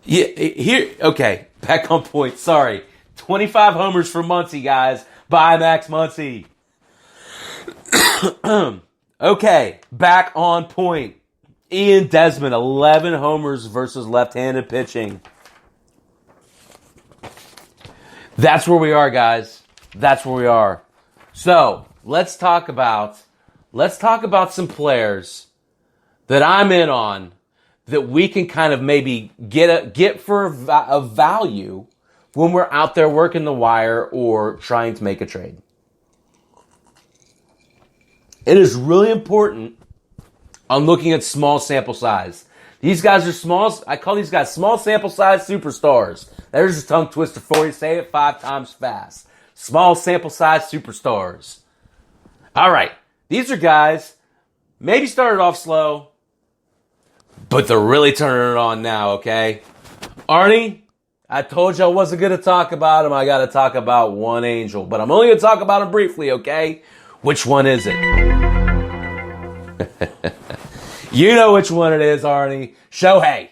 Okay, back on point. Sorry. 25 homers for Muncie, guys. Bye, Max Muncie. Okay, back on point. Ian Desmond, 11 homers versus left-handed pitching. That's where we are, guys. That's where we are. So, let's talk about some players that I'm in on that we can kind of maybe get for a value when we're out there working the wire or trying to make a trade. It is really important on looking at small sample size. These guys are small. I call these guys small sample size superstars. There's a tongue twister for you. Say it 5 times fast. Small sample size superstars. All right. These are guys maybe started off slow, but they're really turning it on now, okay? Arnie, I told you I wasn't going to talk about him. I got to talk about one angel, but I'm only going to talk about him briefly, okay? Which one is it? You know which one it is, Arnie. Shohei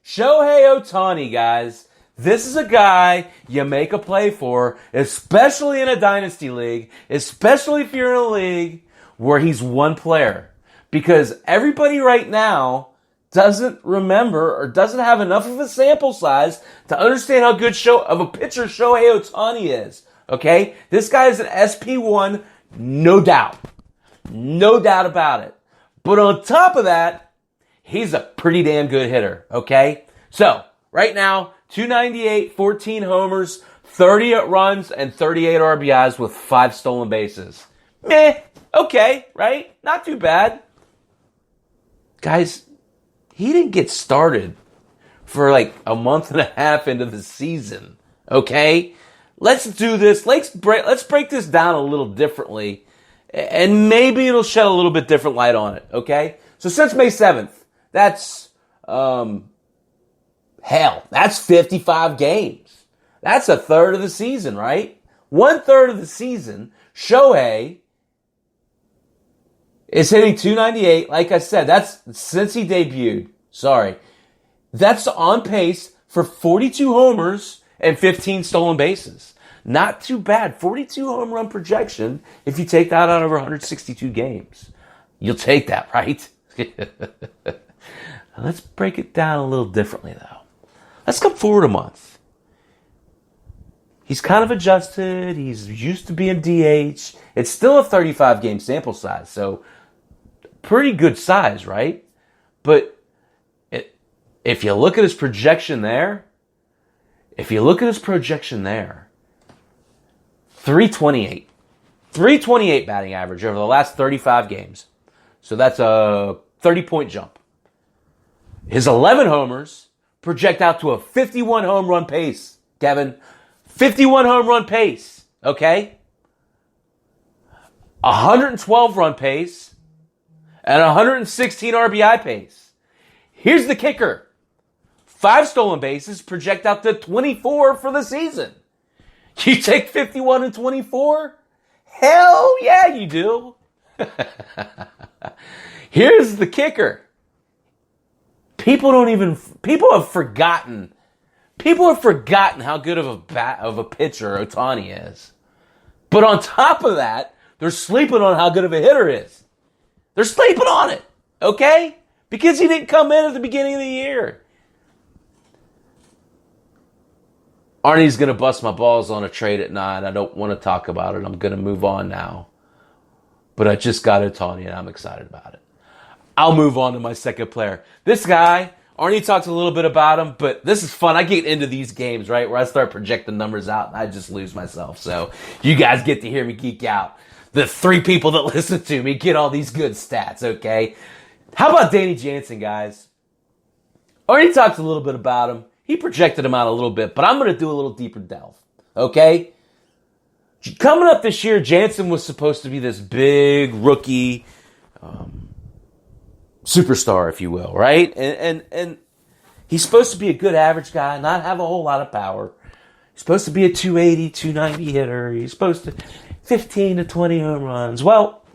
Ohtani, guys. This is a guy you make a play for, especially in a dynasty league, especially if you're in a league where he's one player. Because everybody right now doesn't remember or doesn't have enough of a sample size to understand how good of a pitcher Shohei Ohtani is. Okay? This guy is an SP1, no doubt. No doubt about it. But on top of that, he's a pretty damn good hitter. Okay? So, right now, 298, 14 homers, 30 runs, and 38 RBIs with 5 stolen bases. Meh. Okay, right? Not too bad. Guys, he didn't get started for like a month and a half into the season. Okay? Let's do this. Let's break this down a little differently. And maybe it'll shed a little bit different light on it. Okay? So since May 7th, that's, that's 55 games. That's a third of the season, right? 1/3 of the season, Shohei is hitting 298. Like I said, that's since he debuted. Sorry. That's on pace for 42 homers and 15 stolen bases. Not too bad. 42 home run projection if you take that out over 162 games. You'll take that, right? Let's break it down a little differently, though. Let's come forward a month. He's kind of adjusted. He's used to being DH. It's still a 35-game sample size, so pretty good size, right? But if you look at his projection there, 328. 328 batting average over the last 35 games. So that's a 30-point jump. His 11 homers project out to a 51 home run pace, Kevin. 51 home run pace, okay? 112 run pace and 116 RBI pace. Here's the kicker. 5 stolen bases project out to 24 for the season. You take 51 and 24? Hell yeah, you do. Here's the kicker. People have forgotten how good of a pitcher Ohtani is. But on top of that, they're sleeping on how good of a hitter he is. They're sleeping on it, okay? Because he didn't come in at the beginning of the year. Arnie's going to bust my balls on a trade at 9. I don't want to talk about it. I'm going to move on now. But I just got Ohtani and I'm excited about it. I'll move on to my second player. This guy, Arnie talked a little bit about him, but this is fun. I get into these games, right, where I start projecting numbers out and I just lose myself. So you guys get to hear me geek out. The 3 people that listen to me get all these good stats, okay? How about Danny Jansen, guys? Arnie talked a little bit about him. He projected him out a little bit, but I'm going to do a little deeper delve, okay? Coming up this year, Jansen was supposed to be this big rookie superstar, if you will, right? And he's supposed to be a good average guy, not have a whole lot of power. He's supposed to be a 280, 290 hitter. He's supposed to 15 to 20 home runs. Well,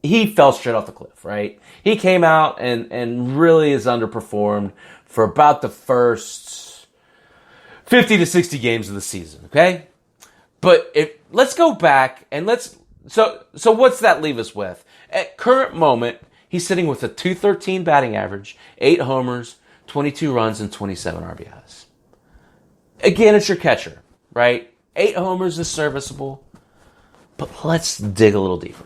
he fell straight off the cliff, right? He came out and really is underperformed for about the first 50 to 60 games of the season, okay? But let's go back and so what's that leave us with? At current moment, he's sitting with a .213 batting average, 8 homers, 22 runs, and 27 RBIs. Again, it's your catcher, right? 8 homers is serviceable, but let's dig a little deeper.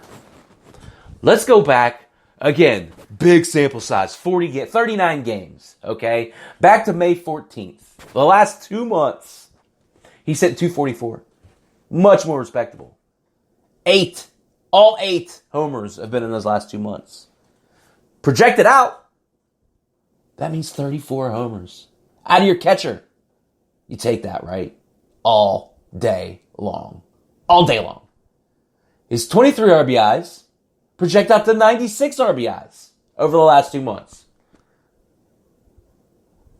Let's go back, again, big sample size, 39 games, okay? Back to May 14th. The last 2 months, he's hit .244. Much more respectable. 8. All 8 homers have been in those last 2 months. Projected out, that means 34 homers. Out of your catcher. You take that, right? All day long. All day long. His 23 RBIs project out to 96 RBIs over the last 2 months.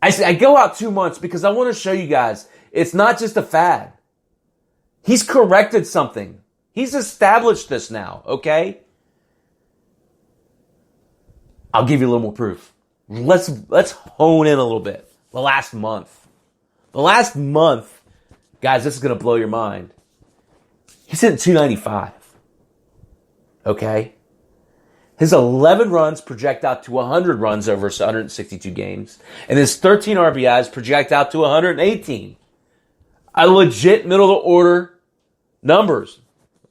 I go out 2 months because I want to show you guys it's not just a fad. He's corrected something. He's established this now, okay? I'll give you a little more proof. Let's hone in a little bit. The last month, guys, this is going to blow your mind. He's hitting .295, okay? His 11 runs project out to 100 runs over 162 games, and his 13 RBIs project out to 118. A legit middle-of-the-order numbers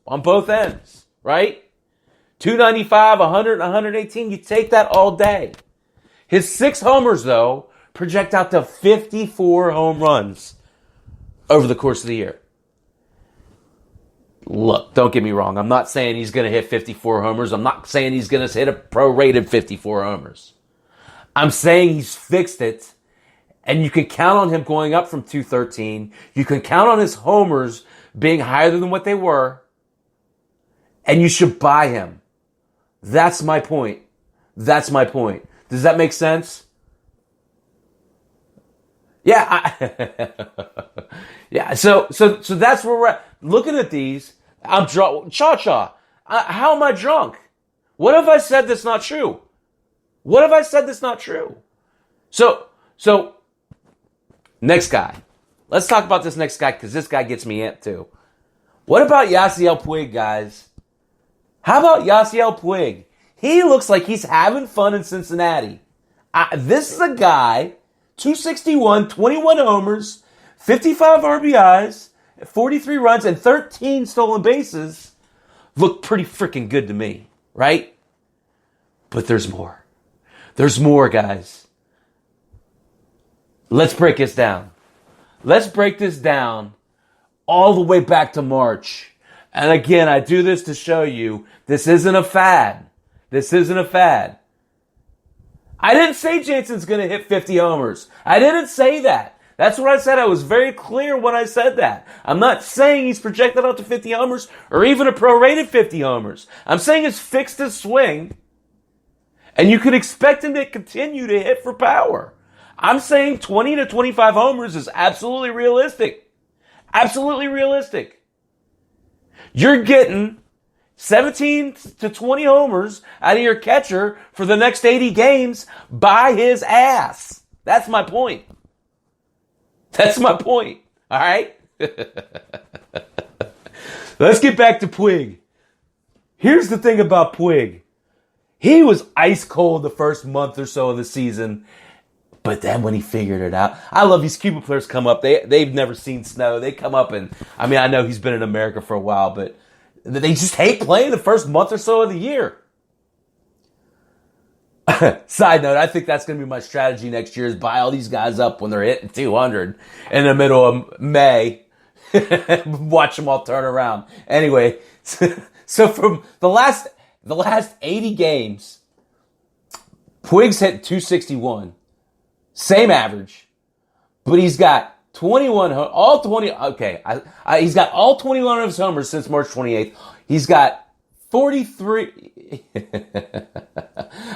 on both ends, right? 295, 100, and 118, you take that all day. His 6 homers, though, project out to 54 home runs over the course of the year. Look, don't get me wrong. I'm not saying he's going to hit 54 homers. I'm not saying he's going to hit a prorated 54 homers. I'm saying he's fixed it, and you can count on him going up from .213. You can count on his homers being higher than what they were, and you should buy him. That's my point. Does that make sense? Yeah. Yeah. So that's where we're at. Looking at these, I'm drunk. Cha-cha. How am I drunk? What have I said that's not true? So, next guy. Let's talk about this next guy because this guy gets me amped too. What about Yasiel Puig, guys? How about Yasiel Puig? He looks like he's having fun in Cincinnati. This is a guy, 261, 21 homers, 55 RBIs, 43 runs, and 13 stolen bases. Look pretty freaking good to me, right? But there's more. There's more, guys. Let's break this down. Let's break this down all the way back to March. And again, I do this to show you this isn't a fad. I didn't say Jansen's going to hit 50 homers. I didn't say that. That's what I said. I was very clear when I said that. I'm not saying he's projected out to 50 homers or even a prorated 50 homers. I'm saying it's fixed his swing, and you can expect him to continue to hit for power. I'm saying 20 to 25 homers is absolutely realistic. Absolutely realistic. You're getting 17 to 20 homers out of your catcher for the next 80 games by his ass. That's my point. All right? Let's get back to Puig. Here's the thing about Puig. He was ice cold the first month or so of the season. But then when he figured it out, I love these Cuban players come up. They've never seen snow. They come up and, I mean, I know he's been in America for a while, but they just hate playing the first month or so of the year. Side note, I think that's going to be my strategy next year is buy all these guys up when they're hitting 200 in the middle of May. Watch them all turn around. Anyway, so from the last 80 games, Puig's hit 261. Same average, but he's got 21, all 20, okay, he's got all 21 of his homers since March 28th. He's got 43,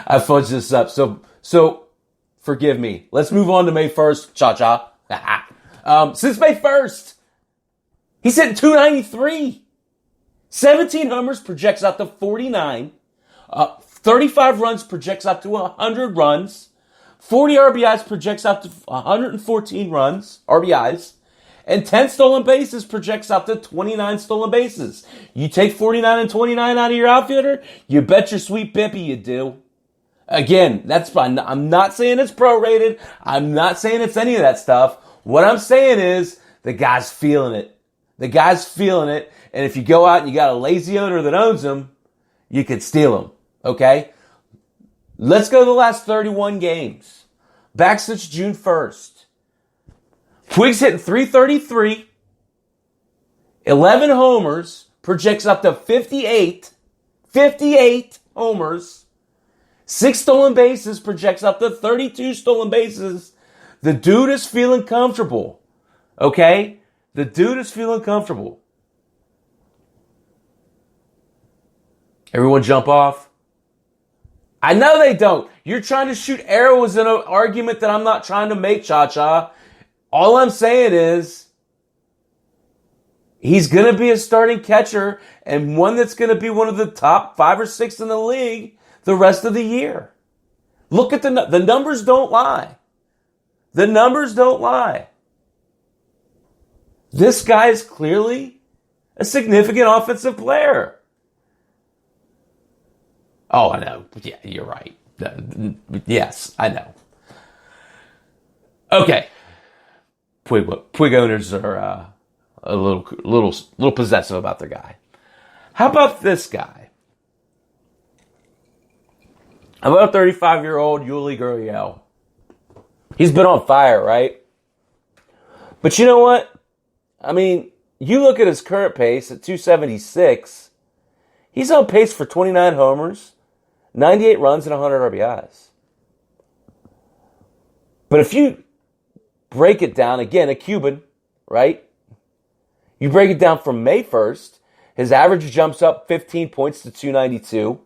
I fudged this up, so forgive me. Let's move on to May 1st, cha-cha. Since May 1st, he's hitting 293. 17 homers projects out to 49. 35 runs projects out to 100 runs. 40 RBIs projects out to 114 runs, RBIs, and 10 stolen bases projects out to 29 stolen bases. You take 49 and 29 out of your outfielder, you bet your sweet Bippy you do. Again, that's fine. I'm not saying it's prorated. I'm not saying it's any of that stuff. What I'm saying is the guy's feeling it. The guy's feeling it. And if you go out and you got a lazy owner that owns him, you could steal him. Okay? Let's go to the last 31 games. Back since June 1st. Puig's hitting 333. 11 homers. Projects up to 58. 58 homers. 6 stolen bases, projects up to 32 stolen bases. The dude is feeling comfortable. Okay? The dude is feeling comfortable. Everyone jump off. I know they don't. You're trying to shoot arrows in an argument that I'm not trying to make, Cha-Cha. All I'm saying is he's going to be a starting catcher and one that's going to be one of the top 5 or 6 in the league the rest of the year. Look at the numbers don't lie. The numbers don't lie. This guy is clearly a significant offensive player. Oh, I know. Yeah, you're right. Yes, I know. Okay. Puig owners are a little possessive about their guy. How about this guy? About 35-year-old Yuli Gurriel. He's been on fire, right? But you know what? I mean, you look at his current pace at 276. He's on pace for 29 homers, 98 runs, and 100 RBIs. But if you break it down, again, a Cuban, right? You break it down from May 1st, his average jumps up 15 points to 292.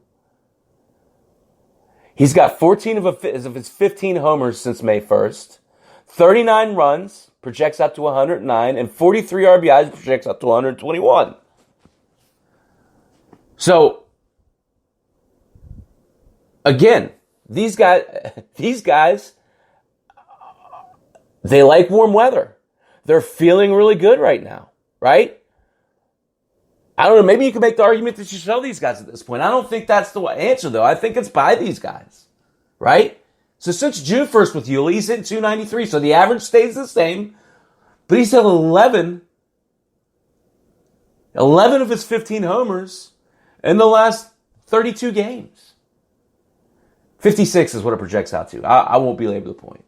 He's got 14 of his 15 homers since May 1st, 39 runs, projects out to 109, and 43 RBIs, projects out to 121. So, again, these guys, they like warm weather. They're feeling really good right now, right? I don't know, maybe you can make the argument that you sell these guys at this point. I don't think that's the answer, though. I think it's buy these guys, right? So since June 1st with Yuli, he's hitting 293, so the average stays the same, but he's hit 11 of his 15 homers in the last 32 games. 56 is what it projects out to. I won't belabor the point.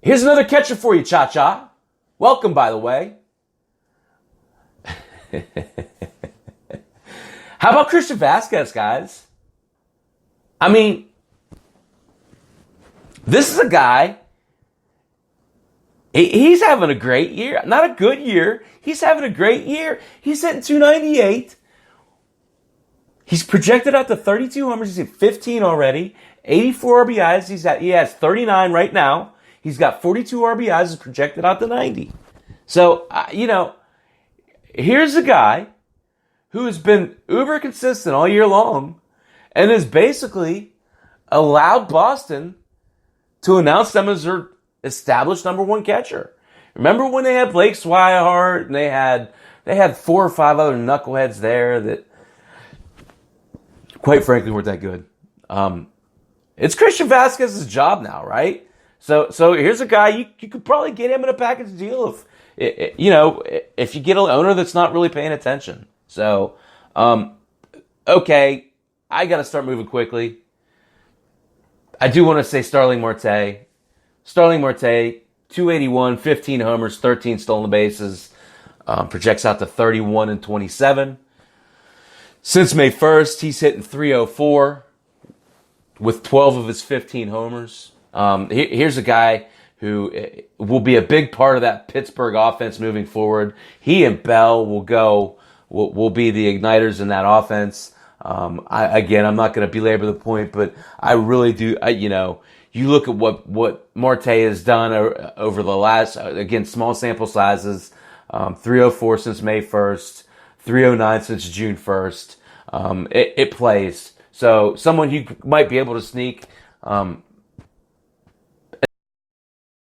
Here's another catcher for you, Cha-Cha. Welcome, by the way. How about Christian Vasquez, guys? I mean, this is a guy, he's having a great year. Not a good year. He's having a great year. He's hitting 298. He's projected out to 32 homers. He's hit 15 already. 84 RBIs. He has 39 right now. He's got 42 RBIs. He's projected out to 90. So, here's a guy who has been uber consistent all year long and has basically allowed Boston to announce them as their established number one catcher. Remember when they had Blake Swihart and they had 4 or 5 other knuckleheads there that, quite frankly, weren't that good. It's Christian Vasquez's job now, right? So here's a guy you could probably get him in a package deal if you get an owner that's not really paying attention. So, okay, I got to start moving quickly. I do want to say Starling Marte. Starling Marte, 281, 15 homers, 13 stolen bases, projects out to 31 and 27. Since May 1st, he's hitting 304 with 12 of his 15 homers. Here's a guy who will be a big part of that Pittsburgh offense moving forward. He and Bell will be the igniters in that offense. I'm not going to belabor the point, but I really do. You look at what Marte has done over the last, again, small sample sizes, 304 since May 1st, 309 since June 1st. It plays. So someone you might be able to sneak